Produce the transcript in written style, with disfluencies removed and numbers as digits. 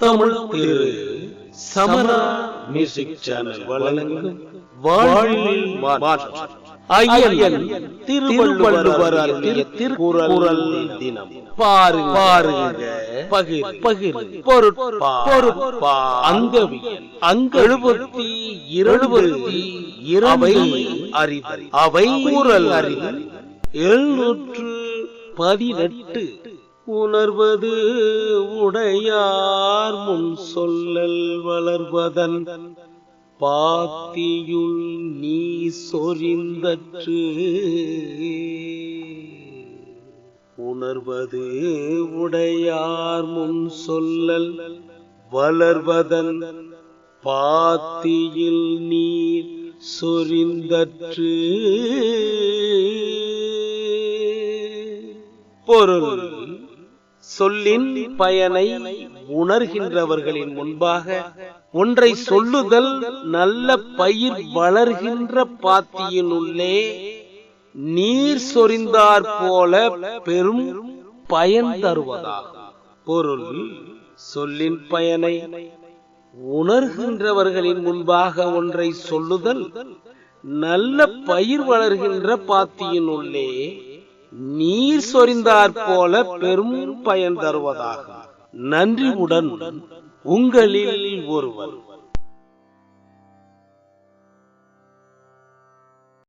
முத்தமிழ் திரு சமரா music channel வழங்கும் வாழ்வில் மாற்றம் ஐயன் திருவள்ளுவர் அருளிய திருக்குறள் தினம். பாருங்க பகிர் பொருட்பா அங்கவியல் அங்கெழுபத்தி 22 அறிதல் அவை குறள் அறிதல் 718 உணர்வது உடையார் முன் சொல்லல் வளர்வதன் பாத்தியுள் நீ சொரிந்தற்று. உணர்வது உடையார் முன் சொல்லல் வளர்வதன் பாத்தியில் நீர் சொரிந்தற்று. பொருள்: சொல்லின் பயனை உணர்கின்றவர்களின் முன்பாக ஒன்றை சொல்லுதல் நல்ல பயிர் வளர்கின்ற பாத்தியினுள்ளே நீர் சொரிந்தாற் போல பெரும் பயன் தருவதாகும். பொருள்: சொல்லின் பயனை உணர்கின்றவர்களின் முன்பாக ஒன்றை சொல்லுதல் நல்ல பயிர் வளர்கின்ற பாத்தியினுள்ளே நீர் சொரிந்தாற் போல பெரும் பயன் தருவதாகும். நன்றியுடன் உங்களில் ஒருவர்.